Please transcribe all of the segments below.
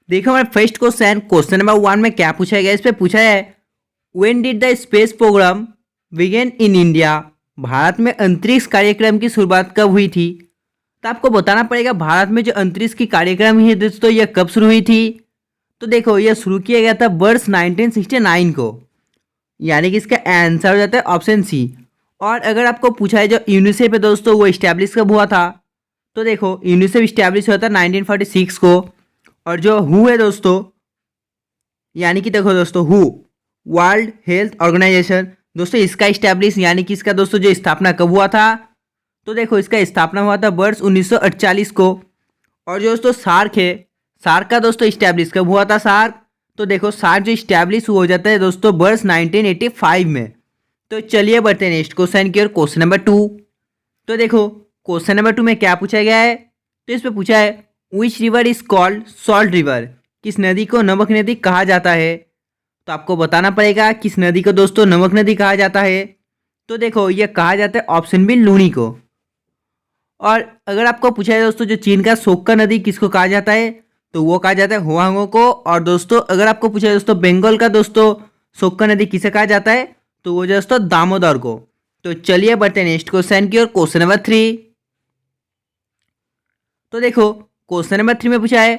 देखो हमारे first question number 1 में क्या पूछा गया, इस पे पूछा है when did the space program begin in India. Bharat में अंतरिक्ष कार्यक्रम की शुरुआत कब हुई थी। तो आपको बताना पड़ेगा भारत में जो अंतरिक्ष की कार्यक्रम है दोस्तों यह कब शुरू हुई थी। तो देखो यह शुरू किया गया था वर्ष 1969 को, यानी कि इसका आंसर हो जाता है ऑप्शन सी। और अगर आपको पूछा है जो यूनिसेफ है दोस्तों वो इस्टेब्लिश कब हुआ था, तो देखो यूनिसेफ इस्टेब्लिश हुआ था 1946 को। और जो हु है दोस्तों, यानी कि देखो दोस्तों हु वर्ल्ड हेल्थ ऑर्गेनाइजेशन, दोस्तों इसका इस्टेब्लिश यानी कि इसका दोस्तों जो स्थापना कब हुआ था, तो देखो इसका स्थापना हुआ था वर्ष 1948 को। और जो दोस्तों सार्क है, सार्क का दोस्तों इस्टेब्लिश कब हुआ था सार्क, तो देखो सार्क जो इस्टेब्लिश हो जाता है दोस्तों वर्ष 1985 में। तो चलिए बढ़ते हैं नेक्स्ट क्वेश्चन की ओर, क्वेश्चन नंबर 2। तो देखो क्वेश्चन नंबर 2 में क्या पूछा गया है, तो इस पे पूछा है which river is called salt river. किस नदी को नमक नदी कहा जाता है। तो आपको बताना पड़ेगा किस नदी को दोस्तों नमक नदी कहा जाता है। तो देखो यह कहा जाता है ऑप्शन बी लूनी को। और अगर आपको पूछा है दोस्तों जो चीन का सोक्का नदी किसको कहा जाता है, तो वो कहा जाता है हुआंगो को। और दोस्तों अगर आपको पूछा है दोस्तों बंगाल का दोस्तों सोक्का नदी किसे कहा जाता है, तो वो दोस्तों दामोदर को। तो चलिए बढ़ते हैं नेक्स्ट क्वेश्चन की ओर, क्वेश्चन नंबर 3। तो देखो क्वेश्चन नंबर 3 में पूछा है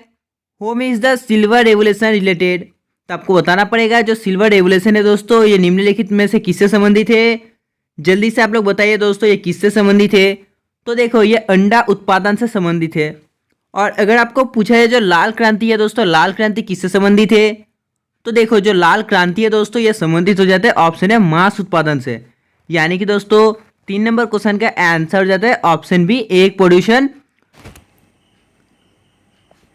home is the silver revolution related. तो आपको बताना पड़ेगा जो सिल्वर रेवोल्यूशन है दोस्तों ये निम्नलिखित में से किससे संबंधित है। जल्दी से आप लोग बताइए दोस्तों ये किससे संबंधित है। तो देखो ये अंडा उत्पादन से संबंधित है। और अगर आपको पूछा है जो लाल क्रांति है दोस्तों, लाल क्रांति किससे संबंधित है, तो देखो जो लाल क्रांति है दोस्तों ये संबंधित हो जाता है ऑप्शन है मांस उत्पादन से। यानी कि दोस्तों 3 नंबर क्वेश्चन का आंसर हो जाता है ऑप्शन बी एग प्रोड्यूशन।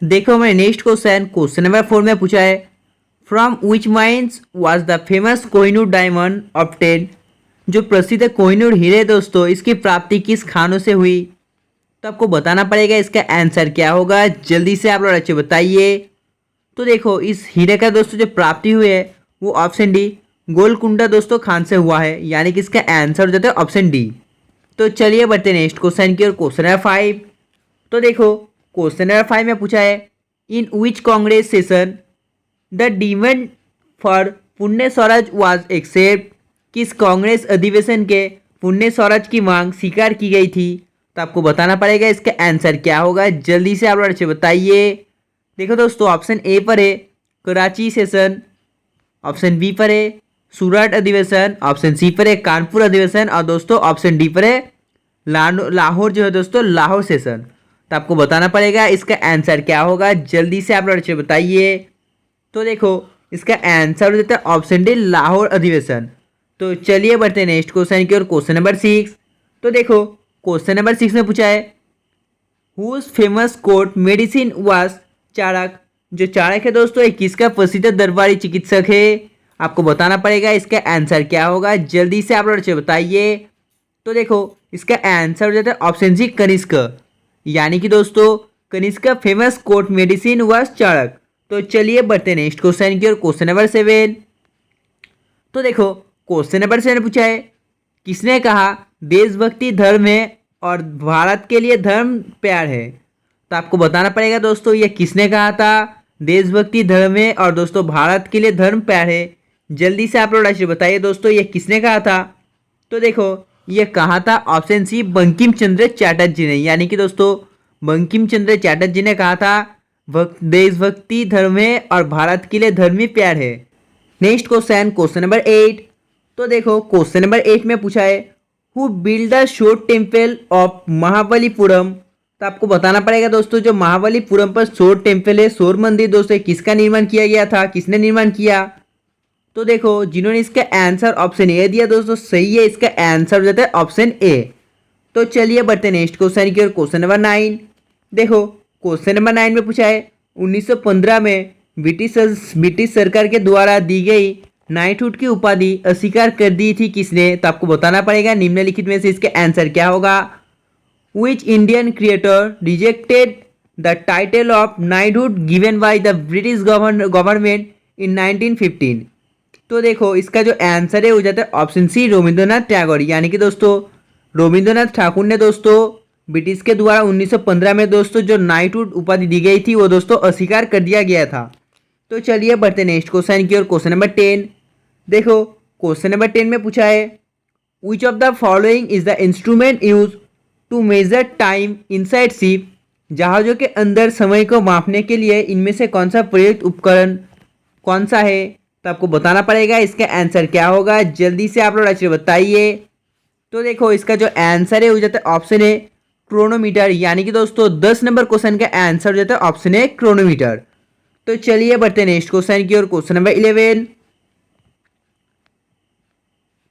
देखो हमारे नेक्स्ट क्वेश्चन, क्वेश्चन नंबर 4 में पूछा है from which mines was the famous Kohinoor diamond obtain. जो प्रसिद्ध कोहिनूर हीरे दोस्तों इसकी प्राप्ति किस खानों से हुई। तो आपको बताना पड़ेगा इसका आंसर क्या होगा, जल्दी से आप लोग अच्छे बताइए। तो देखो इस हीरे का दोस्तों जो प्राप्ति हुई है वो ऑप्शन डी गोलकुंडा दोस्तों खान से हुआ है, यानी कि इसका आंसर हो जाता है ऑप्शन डी। तो चलिए बढ़ते हैं नेक्स्ट क्वेश्चन की ओर, क्वेश्चन नंबर 5। तो देखो क्वेश्चन नंबर 5 में पूछा है in which Congress session the demand for Purna Swaraj was accept. किस कांग्रेस अधिवेशन के पुण्य स्वराज की मांग स्वीकार की गई थी। तो आपको बताना पड़ेगा इसका आंसर क्या होगा, जल्दी से आप लोग अच्छे बताइए। देखो दोस्तों ऑप्शन ए पर है कराची सेशन, ऑप्शन बी पर है सूरत अधिवेशन, ऑप्शन सी पर है कानपुर अधिवेशन, और दोस्तों ऑप्शन डी पर है लाहौर जो है दोस्तों लाहौर सेशन। तो आपको बताना पड़ेगा इसका आंसर क्या होगा, जल्दी से आप लोग अच्छे बताइए। तो देखो इसका आंसर हो जाता है ऑप्शन डी लाहौर अधिवेशन। तो चलिए बढ़ते हैं नेक्स्ट क्वेश्चन की ओर, क्वेश्चन नंबर 6। तो देखो क्वेश्चन नंबर 6 में पूछा है whose famous court medicine was Charak. जो चाणक है दोस्तों ये किसका प्रसिद्ध दरबारी चिकित्सक है। आपको बताना पड़ेगा इसका आंसर क्या होगा, जल्दी से आप लोग अच्छे बताइए। तो देखो इसका आंसर हो जाता है ऑप्शन सी कनिष्क, यानी कि दोस्तों Kanishka famous court medicine was Charak. तो चलिए बढ़ते हैं नेक्स्ट क्वेश्चन की ओर, क्वेश्चन नंबर 7। तो देखो क्वेश्चन नंबर 7 पूछा है किसने कहा देशभक्ति धर्म है और भारत के लिए धर्म प्यार है। तो आपको बताना पड़ेगा दोस्तों ये किसने कहा था देशभक्ति धर्म है और दोस्तों भारत के लिए धर्म प्यार है। जल्दी से आप लोग राशि बताइए दोस्तों ये किसने कहा था। तो देखो ये कहा था ऑप्शन सी बंकिम चंद्र चटर्जी ने, यानी कि दोस्तों बंकिम चंद्र चटर्जी ने कहा था देशभक्ति धर्म है और भारत के लिए धर्म ही प्यार है। Next question, question number 8। तो देखो क्वेश्चन नंबर 8 में पूछा है who build the shore temple of Mahabalipuram. तो आपको बताना पड़ेगा दोस्तों जो महाबलीपुरम पर शोर टेम्पल है, शोर मंदिर दोस्तों किसका निर्माण किया गया था, किसने निर्माण किया। तो देखो जिन्होंने इसका आंसर ऑप्शन ए दिया दोस्तों सही है, इसका आंसर हो जाता है ऑप्शन ए। तो चलिए बढ़ते हैं नेक्स्ट क्वेश्चन की ओर, क्वेश्चन नंबर 9। देखो क्वेश्चन नंबर 9 में पूछा है 1915 में ब्रिटिश सरकार के द्वारा दी गई नाइटहुड की उपाधि अस्वीकार कर दी थी किसने। तो आपको बताना पड़ेगा निम्नलिखित में से इसका आंसर क्या होगा। Which Indian creator rejected the title of knighthood given by the British government in 1915। तो देखो इसका जो आंसर है हो जाता है ऑप्शन सी रविंद्रनाथ टैगोर, यानी कि दोस्तों रविंद्रनाथ ठाकुर ने दोस्तों ब्रिटिश के द्वारा 1915 में दोस्तों जो नाइटहुड उपाधि दी गई थी वो दोस्तों अस्वीकार कर दिया गया था। तो चलिए बढ़ते नेक्स्ट क्वेश्चन की ओर। क्वेश्चन नंबर 10 देखो, क्वेश्चन नंबर 10 में पूछा है which of the following is the instrument use to measure time inside ship. जहाज़ों के अंदर समय को मापने के लिए इनमें से कौन सा प्रयुक्त उपकरण कौन सा है। तो आपको बताना पड़ेगा इसका आंसर क्या होगा। जल्दी से आप लोग अच्छे बताइए। तो देखो इसका जो आंसर है हो जाता है ऑप्शन है क्रोनोमीटर, यानी कि दोस्तों 10 नंबर क्वेश्चन का आंसर हो जाता है ऑप्शन है क्रोनोमीटर। तो चलिए बढ़ते नेक्स्ट क्वेश्चन की ओर। क्वेश्चन नंबर 11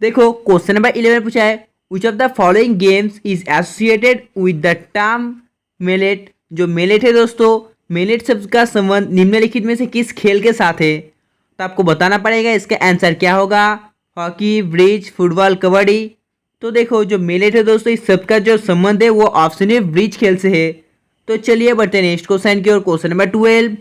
देखो, क्वेश्चन नंबर 11 पूछा है which of the following games is associated with the term mallet. जो मेलेट है दोस्तों, मेलेट शब्द का संबंध निम्नलिखित में से किस खेल के साथ है। तो आपको बताना पड़ेगा इसका आंसर क्या होगा। Hockey, bridge, football, kabaddi. तो देखो जो मेलेट है दोस्तों इस शब्द का जो संबंध है वो ऑप्शन है ब्रिज खेल से है। तो चलिए बढ़ते नेक्स्ट क्वेश्चन की ओर। क्वेश्चन नंबर 12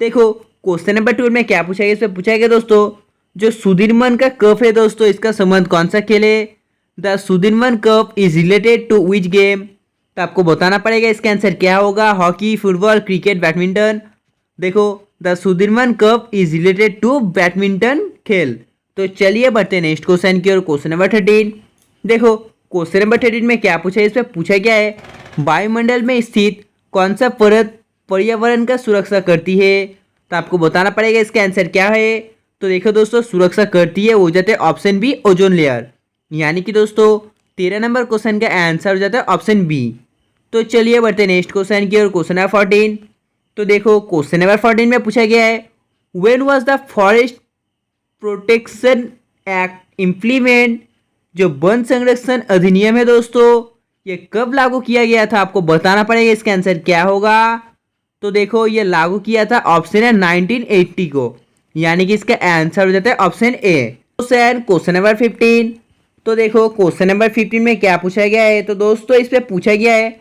देखो, क्वेश्चन नंबर 12 में क्या पूछा गया, इसमें पूछा गया दोस्तों जो सुदीर्मन का कप है दोस्तों इसका संबंध कौन सा खेल है। The Sudirman cup is related to which game. तो आपको बताना पड़ेगा इसका आंसर क्या होगा। Hockey, football, cricket, badminton. देखो the Sudirman cup is related to badminton खेल। तो चलिए बढ़ते नेक्स्ट क्वेश्चन की ओर। क्वेश्चन नंबर 13 देखो, क्वेश्चन नंबर 13 में क्या पूछा है, इसमें पूछा गया है वायुमंडल में स्थित कौन सा परत पर्यावरण का सुरक्षा करती है। तो आपको बताना पड़ेगा इसका आंसर क्या है। तो देखो दोस्तों सुरक्षा करती है वो जाते हैं ऑप्शन बी ओजोन लेयर, यानी कि दोस्तों 13 नंबर क्वेश्चन का आंसर हो जाता है ऑप्शन बी। तो चलिए बढ़ते नेक्स्ट क्वेश्चन की ओर। क्वेश्चन नंबर 14 तो देखो क्वेश्चन नंबर 14 में पूछा गया है when was the forest protection act implement. जो वन संरक्षण अधिनियम है दोस्तों ये कब लागू किया गया था। आपको बताना पड़ेगा इसका आंसर क्या होगा। तो देखो ये लागू किया था ऑप्शन है 1980 को, यानी कि इसका आंसर हो जाता है ऑप्शन ए। क्वेश्चन नंबर 15 तो देखो क्वेश्चन नंबर 15 में क्या पूछा गया है। तो दोस्तों इस पे पूछा गया है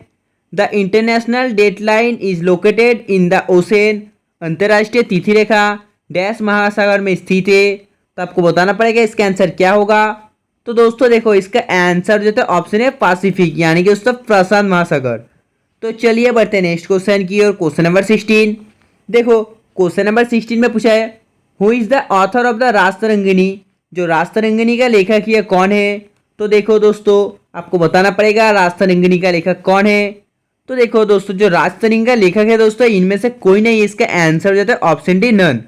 the international deadline is located in the ocean. अंतर्राष्ट्रीय तिथि रेखा डैश महासागर में स्थित है। तो आपको बताना पड़ेगा इसका आंसर क्या होगा। तो दोस्तों देखो इसका आंसर जो है ऑप्शन है पैसिफिक, यानी कि दोस्तों प्रशांत महासागर। तो चलिए बढ़ते हैं नेक्स्ट क्वेश्चन की ओर। क्वेश्चन नंबर 16 देखो क्वेश्चन नंबर 16 में पूछा है who is the author of the Rajatarangini. जो राजतरंगिणी का लेखक ये कौन है। तो देखो दोस्तों आपको बताना पड़ेगा राजतरंगिणी का लेखक कौन है। तो देखो दोस्तों जो राजतरंगिणी का लेखक है दोस्तों इनमें से कोई नहीं, इसका आंसर हो जाता है ऑप्शन डी नन।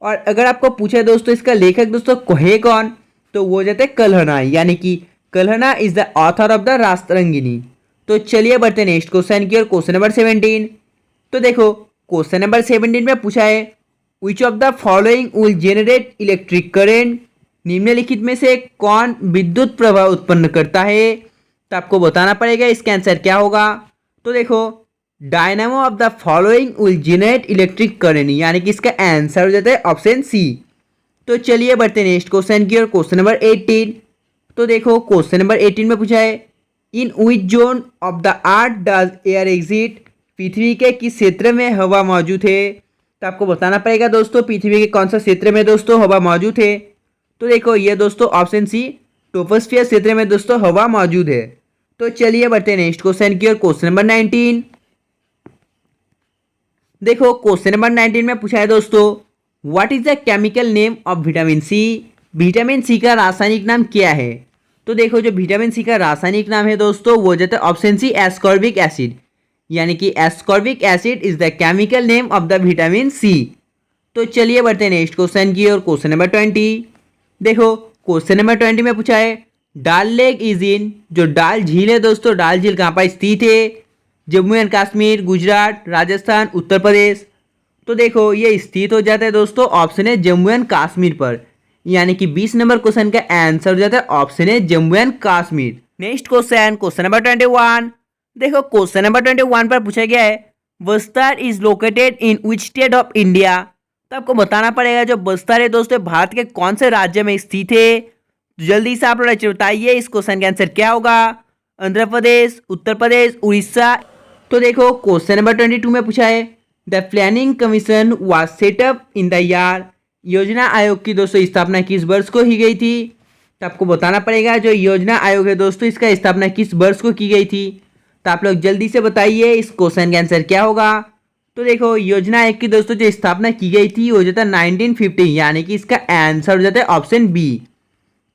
और अगर आपको पूछे दोस्तों इसका लेखक दोस्तों है कौन, तो वो जाते हैं कल्हना, यानी कि Kalhana is the author of the Rajatarangini. तो चलिए बढ़ते नेक्स्ट क्वेश्चन की ओर। क्वेश्चन नंबर 17 तो देखो क्वेश्चन नंबर 17 में पूछा है which of the following will generate electric current. निम्नलिखित में से कौन विद्युत प्रवाह उत्पन्न करता है। तो आपको बताना पड़ेगा इसका आंसर क्या होगा। तो देखो dynamo of the following will generate electric current, यानी कि इसका आंसर हो जाता है ऑप्शन सी। तो चलिए बढ़ते नेक्स्ट क्वेश्चन की ओर। क्वेश्चन नंबर 18 तो देखो क्वेश्चन नंबर 18 में पूछा है in which zone of the earth does air exit. पृथ्वी के किस क्षेत्र में हवा मौजूद है। तो आपको बताना पड़ेगा दोस्तों पृथ्वी के कौन सा क्षेत्र में दोस्तों हवा मौजूद है। तो देखो ये दोस्तों ऑप्शन सी ट्रोपोस्फियर क्षेत्र में दोस्तों हवा मौजूद है। तो चलिए बढ़ते नेक्स्ट क्वेश्चन की ओर। क्वेश्चन नंबर 19 देखो क्वेश्चन नंबर 19 में पूछा है दोस्तों what is the chemical name of vitamin C. Vitamin C का रासायनिक नाम क्या है। तो देखो जो विटामिन सी का रासायनिक नाम है दोस्तों वो जाता है ऑप्शन सी एस्कॉर्बिक एसिड, यानी कि ascorbic acid is the chemical name of the vitamin C. तो चलिए बढ़ते हैं नेक्स्ट क्वेश्चन की ओर। क्वेश्चन नंबर 20 देखो क्वेश्चन नंबर 20 में पूछा है डाल लेक इज इन। जो डाल झील है दोस्तों डाल झील कहाँ पर स्थित है। जम्मू एंड कश्मीर, गुजरात, राजस्थान, उत्तर प्रदेश। तो देखो ये स्थित हो जाता है दोस्तों ऑप्शन है जम्मू एंड कश्मीर पर, यानी कि 20 नंबर क्वेश्चन का आंसर हो जाता है ऑप्शन है Jammu and Kashmir. Next question question number 21 देखो क्वेश्चन नंबर 21 पर पूछा गया है Bastar is located in which state of India. तो आपको बताना पड़ेगा जो बस्तर है दोस्तों भारत के कौन से राज्य में स्थित है। जल्दी से आप लोग बताइए इस क्वेश्चन का आंसर क्या होगा। आंध्र प्रदेश, उत्तर प्रदेश, उड़ीसा। तो देखो क्वेश्चन नंबर 22 में पूछा है the planning commission was setup in the year. योजना आयोग की दोस्तों स्थापना किस वर्ष को की गई थी। तो आपको बताना पड़ेगा जो योजना आयोग है दोस्तों इसका स्थापना किस वर्ष को की गई थी। तो आप लोग जल्दी से बताइए इस क्वेश्चन का आंसर क्या होगा। तो देखो योजना एक की दोस्तों जो स्थापना की गई थी वो हो जाता है 1950, यानी कि इसका आंसर हो जाता है ऑप्शन बी।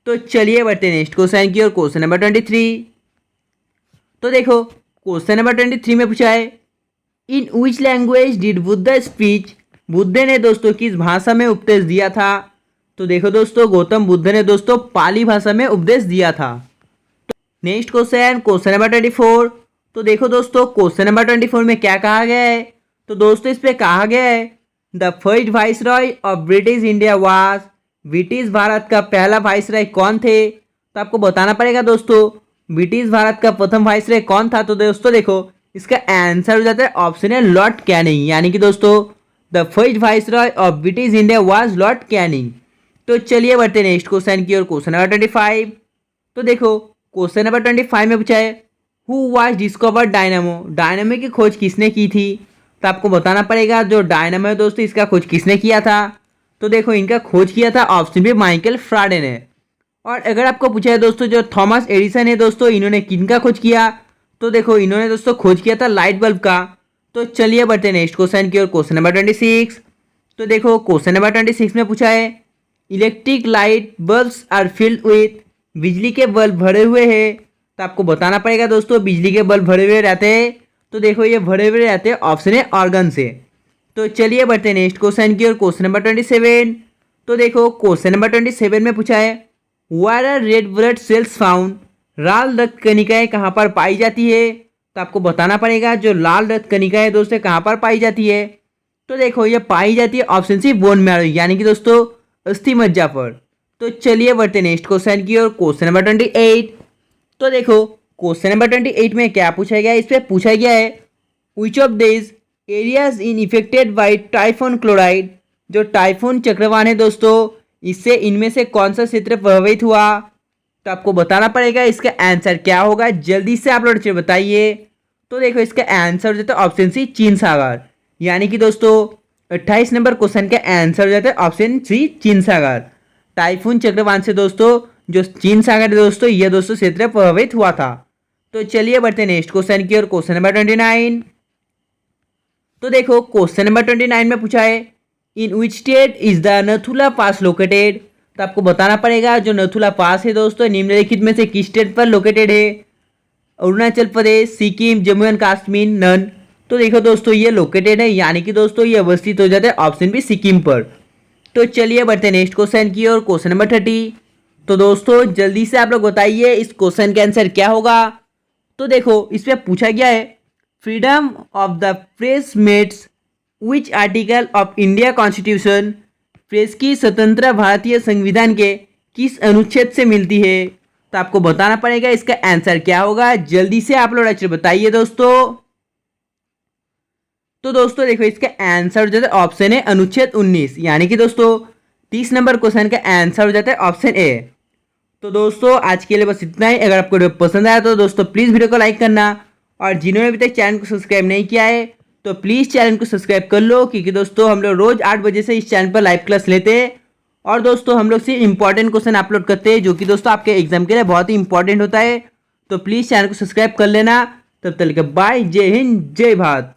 तो चलिए बढ़ते नेक्स्ट क्वेश्चन की और क्वेश्चन नंबर 23। तो देखो क्वेश्चन नंबर 23 में पूछा है in which language did Buddha speech, Buddha ने दोस्तों किस भाषा में उपदेश दिया था। तो देखो दोस्तों गौतम बुद्ध ने दोस्तों पाली भाषा में उपदेश दिया था। Next question question number 24। तो देखो दोस्तों क्वेश्चन नंबर 24 में क्या कहा गया है। तो दोस्तों इस पे कहा गया है the first viceroy of British India was, British Bharat का पहला वाइसरॉय कौन थे। तो आपको बताना पड़ेगा दोस्तों ब्रिटिश भारत का प्रथम वाइसरॉय कौन था। तो दोस्तों देखो इसका आंसर हो जाता है ऑप्शन है लॉर्ड कैनिंग, यानी कि दोस्तों the first viceroy of British India was Lord Canning. तो चलिए बढ़ते नेक्स्ट क्वेश्चन की और क्वेश्चन नंबर 25। तो देखो क्वेश्चन नंबर 25 में पूछा है who was discovered dynamo, dynamo की खोज किसने की थी। तो आपको बताना पड़ेगा जो डायनामो है दोस्तों इसका खोज किसने किया था। तो देखो इनका खोज किया था ऑप्शन बी माइकल फ्राडे ने। और अगर आपको पूछा है दोस्तों जो थॉमस एडिसन है दोस्तों इन्होंने किनका खोज किया। तो देखो इन्होंने दोस्तों खोज किया था लाइट बल्ब का। तो चलिए बढ़ते नेक्स्ट क्वेश्चन की और क्वेश्चन नंबर 26। तो देखो क्वेश्चन नंबर 26 में पूछा है electric light bulbs are filled with, बिजली के बल्ब भरे हुए हैं। तो आपको बताना पड़ेगा दोस्तों बिजली के बल्ब भरे हुए रहते हैं। तो देखो ये भरे हुए रहते हैं ऑप्शन है ऑर्गन से। तो चलिए बढ़ते नेक्स्ट क्वेश्चन की और क्वेश्चन नंबर 27। तो देखो क्वेश्चन नंबर 27 में पूछा है where are red blood cells found, लाल रक्त कणिकाएं कहाँ पर पाई जाती है। तो आपको बताना पड़ेगा जो लाल रक्त कणिकाएं दोस्तों कहाँ पर पाई जाती है। तो देखो ये पाई जाती है ऑप्शन सी बोन मैरो, यानी कि दोस्तों अस्थि मज्जा पर। तो चलिए बढ़ते नेक्स्ट क्वेश्चन की और क्वेश्चन नंबर 28। तो देखो क्वेश्चन नंबर 28 में क्या पूछा गया है, इस पर पूछा गया है which of this areas in affected by typhoon chloride, जो टाइफोन चक्रवात है दोस्तों इससे इनमें से कौन सा क्षेत्र प्रभावित हुआ। तो आपको बताना पड़ेगा इसका आंसर क्या होगा, जल्दी से आप लोग बताइए। तो देखो इसका आंसर हो जाता है ऑप्शन सी चीन सागर, यानी कि दोस्तों 28 नंबर क्वेश्चन का आंसर हो जाता है ऑप्शन सी चीन सागर। टाइफून चक्रवात से दोस्तों जो चीन सागर है दोस्तों यह दोस्तों क्षेत्र प्रभावित हुआ था। तो चलिए बढ़ते नेक्स्ट क्वेश्चन की और क्वेश्चन नंबर 29। तो देखो क्वेश्चन नंबर 29 में पूछा है in which state is the Nathula pass located. तो आपको बताना पड़ेगा जो नथुला पास है दोस्तों निम्नलिखित में से किस स्टेट पर लोकेटेड है। Arunachal Pradesh, Sikkim, Jammu and Kashmir, none. तो देखो दोस्तों ये लोकेटेड है, यानी कि दोस्तों ये अवस्थित हो जाता है ऑप्शन बी सिक्किम पर। तो चलिए बढ़ते नेक्स्ट क्वेश्चन की और क्वेश्चन नंबर 30। तो दोस्तों जल्दी से आप लोग बताइए इस क्वेश्चन का आंसर क्या होगा। तो देखो इस पर पूछा गया है freedom of the press mates which article of India constitution, press की स्वतंत्रता भारतीय संविधान के किस अनुच्छेद से मिलती है। तो आपको बताना पड़ेगा इसका आंसर क्या होगा, जल्दी से आप लोग अच्छे बताइए दोस्तों। तो दोस्तों देखो इसका आंसर हो जाता है ऑप्शन है अनुच्छेद 19, यानी कि दोस्तों 30 नंबर क्वेश्चन का आंसर हो जाता है ऑप्शन ए। तो दोस्तों आज के लिए बस इतना ही। अगर आपको वीडियो पसंद आया तो दोस्तों प्लीज़ वीडियो को लाइक करना, और जिन्होंने अभी तक चैनल को सब्सक्राइब नहीं किया है तो प्लीज़ चैनल को सब्सक्राइब कर लो, क्योंकि दोस्तों हम लोग रोज़ 8 बजे से इस चैनल पर लाइव क्लास लेते हैं। और दोस्तों हम लोग से इंपॉर्टेंट क्वेश्चन अपलोड करते हैं जो कि दोस्तों आपके एग्जाम के लिए बहुत ही इंपॉर्टेंट होता है। तो प्लीज़ चैनल को सब्सक्राइब कर लेना। तब तक बाय, जय हिंद, जय भारत।